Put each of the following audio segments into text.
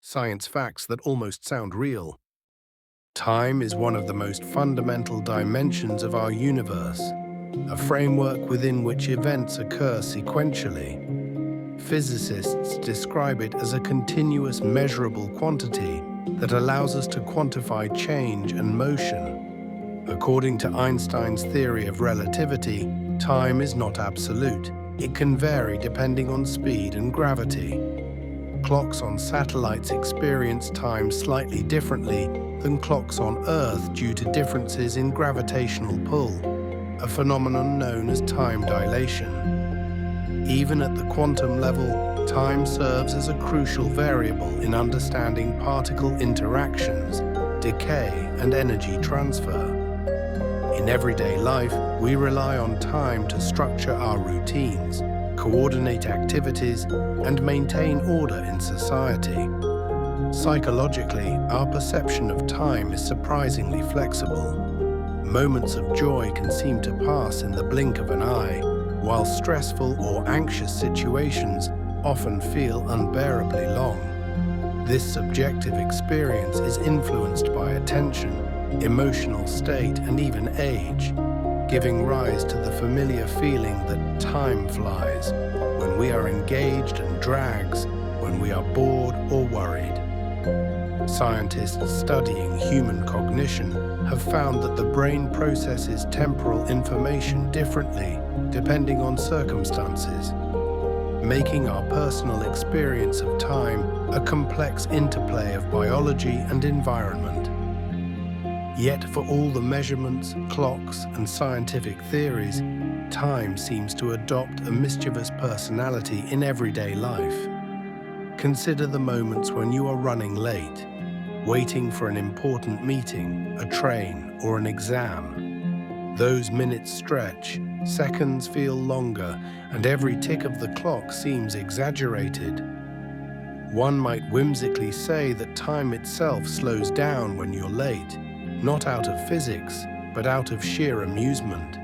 science facts that almost sound real. Time is one of the most fundamental dimensions of our universe, a framework within which events occur sequentially. Physicists describe it as a continuous measurable quantity that allows us to quantify change and motion. According to Einstein's theory of relativity, time is not absolute. It can vary depending on speed and gravity. Clocks on satellites experience time slightly differently than clocks on Earth due to differences in gravitational pull, a phenomenon known as time dilation. Even at the quantum level, time serves as a crucial variable in understanding particle interactions, decay, and energy transfer. In everyday life, we rely on time to structure our routines, coordinate activities, and maintain order in society. Psychologically, our perception of time is surprisingly flexible. Moments of joy can seem to pass in the blink of an eye, while stressful or anxious situations often feel unbearably long. This subjective experience is influenced by attention, emotional state, and even age, giving rise to the familiar feeling that time flies when we are engaged and drags when we are bored or worried. Scientists studying human cognition have found that the brain processes temporal information differently depending on circumstances, making our personal experience of time a complex interplay of biology and environment. Yet for all the measurements, clocks, and scientific theories, time seems to adopt a mischievous personality in everyday life. Consider the moments when you are running late, waiting for an important meeting, a train, or an exam. Those minutes stretch, seconds feel longer, and every tick of the clock seems exaggerated. One might whimsically say that time itself slows down when you're late, not out of physics, but out of sheer amusement.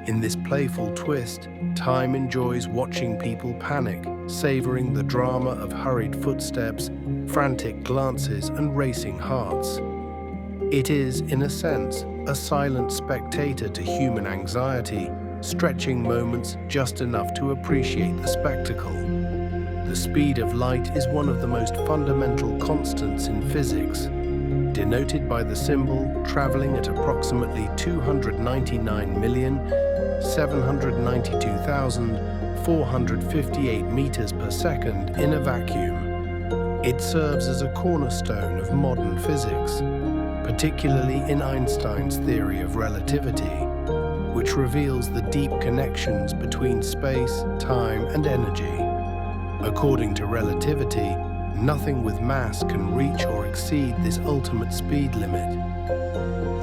In this playful twist, time enjoys watching people panic, savoring the drama of hurried footsteps, frantic glances, and racing hearts. It is, in a sense, a silent spectator to human anxiety, stretching moments just enough to appreciate the spectacle. The speed of light is one of the most fundamental constants in physics, denoted by the symbol traveling at approximately 299,792,458 meters per second in a vacuum. It serves as a cornerstone of modern physics, particularly in Einstein's theory of relativity, which reveals the deep connections between space, time, and energy. According to relativity, nothing with mass can reach or exceed this ultimate speed limit.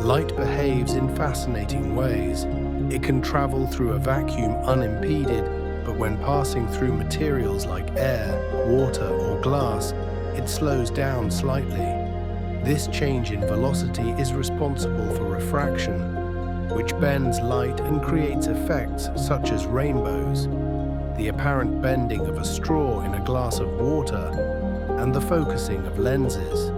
Light behaves in fascinating ways. It can travel through a vacuum unimpeded, but when passing through materials like air, water, or glass, it slows down slightly. This change in velocity is responsible for refraction, which bends light and creates effects such as rainbows, the apparent bending of a straw in a glass of water, and the focusing of lenses.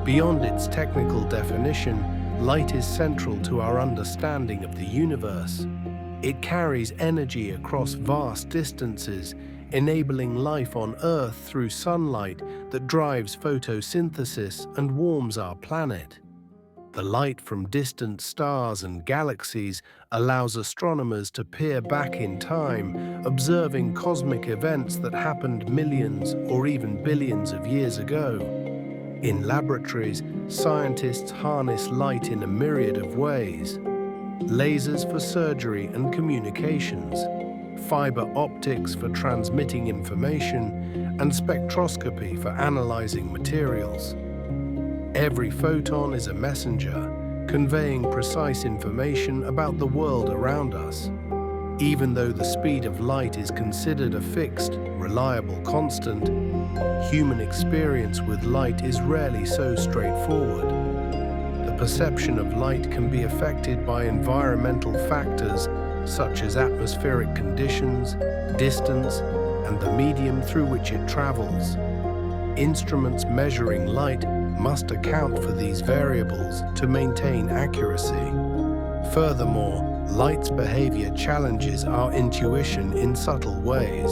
Beyond its technical definition, light is central to our understanding of the universe. It carries energy across vast distances, enabling life on Earth through sunlight that drives photosynthesis and warms our planet. The light from distant stars and galaxies allows astronomers to peer back in time, observing cosmic events that happened millions or even billions of years ago. In laboratories, scientists harness light in a myriad of ways: lasers for surgery and communications, fiber optics for transmitting information, and spectroscopy for analyzing materials. Every photon is a messenger, conveying precise information about the world around us. Even though the speed of light is considered a fixed, reliable constant, human experience with light is rarely so straightforward. The perception of light can be affected by environmental factors such as atmospheric conditions, distance, and the medium through which it travels. Instruments measuring light must account for these variables to maintain accuracy. Furthermore, light's behavior challenges our intuition in subtle ways.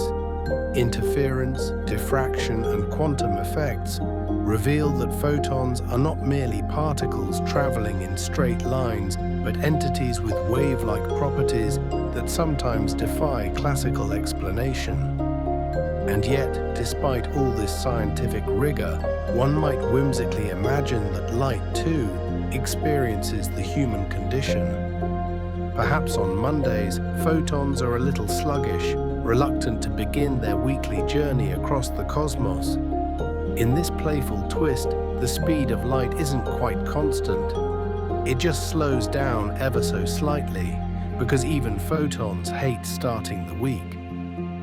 Interference, diffraction, and quantum effects reveal that photons are not merely particles traveling in straight lines, but entities with wave-like properties that sometimes defy classical explanation. And yet, despite all this scientific rigor, one might whimsically imagine that light, too, experiences the human condition. Perhaps on Mondays, photons are a little sluggish, reluctant to begin their weekly journey across the cosmos. In this playful twist, the speed of light isn't quite constant. It just slows down ever so slightly, because even photons hate starting the week.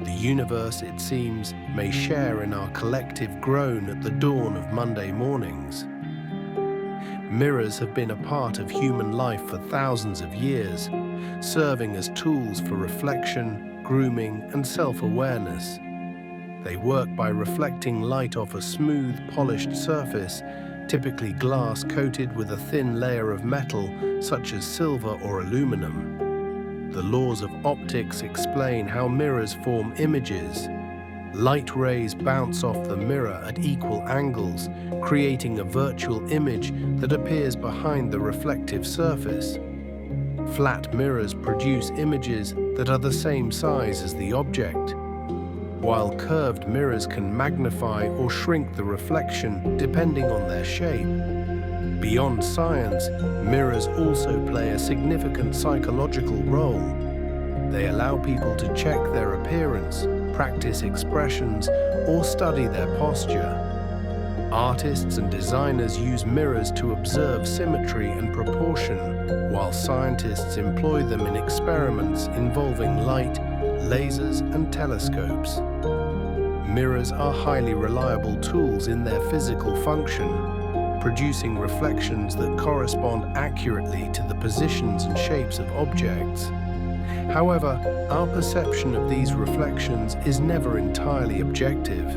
The universe, it seems, may share in our collective groan at the dawn of Monday mornings. Mirrors have been a part of human life for thousands of years, serving as tools for reflection, grooming, and self-awareness. They work by reflecting light off a smooth, polished surface, typically glass coated with a thin layer of metal, such as silver or aluminum. The laws of optics explain how mirrors form images. Light rays bounce off the mirror at equal angles, creating a virtual image that appears behind the reflective surface. Flat mirrors produce images that are the same size as the object, while curved mirrors can magnify or shrink the reflection depending on their shape. Beyond science, mirrors also play a significant psychological role. They allow people to check their appearance, practice expressions, or study their posture. Artists and designers use mirrors to observe symmetry and proportion, while scientists employ them in experiments involving light, lasers, and telescopes. Mirrors are highly reliable tools in their physical function, producing reflections that correspond accurately to the positions and shapes of objects. However, our perception of these reflections is never entirely objective.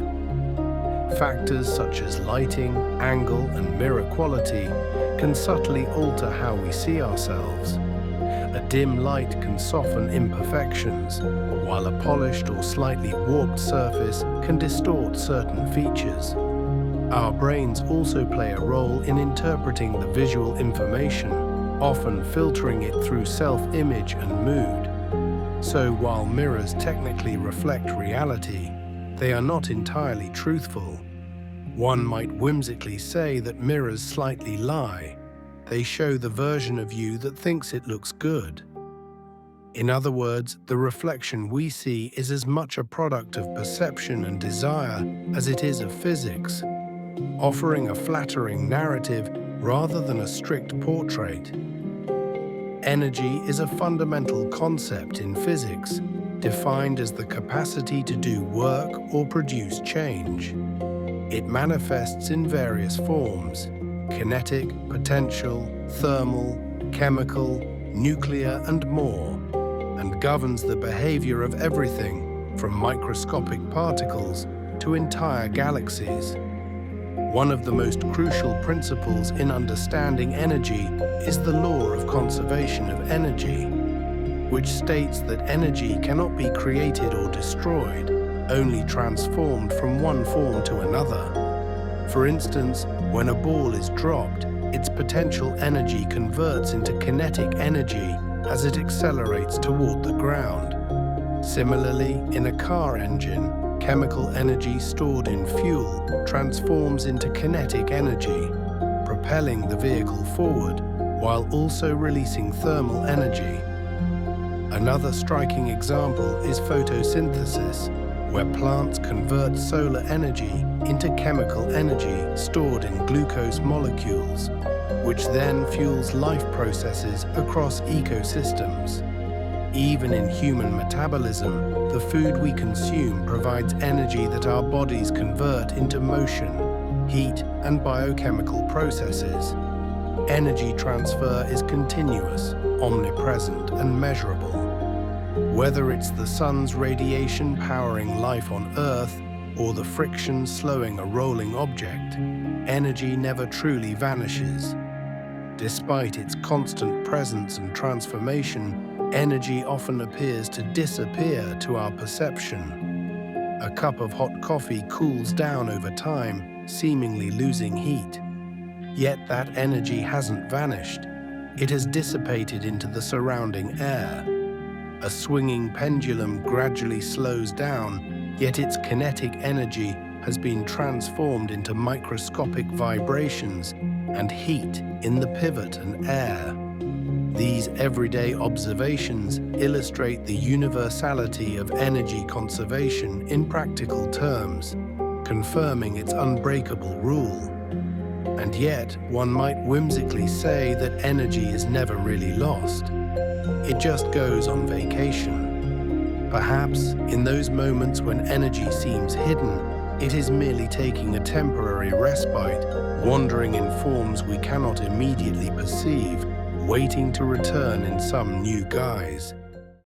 Factors such as lighting, angle, and mirror quality can subtly alter how we see ourselves. A dim light can soften imperfections, while a polished or slightly warped surface can distort certain features. Our brains also play a role in interpreting the visual information, often filtering it through self-image and mood. So while mirrors technically reflect reality, they are not entirely truthful. One might whimsically say that mirrors slightly lie. They show the version of you that thinks it looks good. In other words, the reflection we see is as much a product of perception and desire as it is of physics, offering a flattering narrative rather than a strict portrait. Energy is a fundamental concept in physics, defined as the capacity to do work or produce change. It manifests in various forms: kinetic, potential, thermal, chemical, nuclear, and more, and governs the behavior of everything from microscopic particles to entire galaxies. One of the most crucial principles in understanding energy is the law of conservation of energy, which states that energy cannot be created or destroyed, only transformed from one form to another. For instance, when a ball is dropped, its potential energy converts into kinetic energy as it accelerates toward the ground. Similarly, in a car engine, chemical energy stored in fuel transforms into kinetic energy, propelling the vehicle forward while also releasing thermal energy. Another striking example is photosynthesis, where plants convert solar energy into chemical energy stored in glucose molecules, which then fuels life processes across ecosystems. Even in human metabolism, the food we consume provides energy that our bodies convert into motion, heat, and biochemical processes. Energy transfer is continuous, omnipresent, and measurable. Whether it's the sun's radiation powering life on Earth, or the friction slowing a rolling object, energy never truly vanishes. Despite its constant presence and transformation, energy often appears to disappear to our perception. A cup of hot coffee cools down over time, seemingly losing heat. Yet that energy hasn't vanished. It has dissipated into the surrounding air. A swinging pendulum gradually slows down, yet its kinetic energy has been transformed into microscopic vibrations and heat in the pivot and air. These everyday observations illustrate the universality of energy conservation in practical terms, confirming its unbreakable rule. And yet, one might whimsically say that energy is never really lost. It just goes on vacation. Perhaps, in those moments when energy seems hidden, it is merely taking a temporary respite, wandering in forms we cannot immediately perceive, waiting to return in some new guise.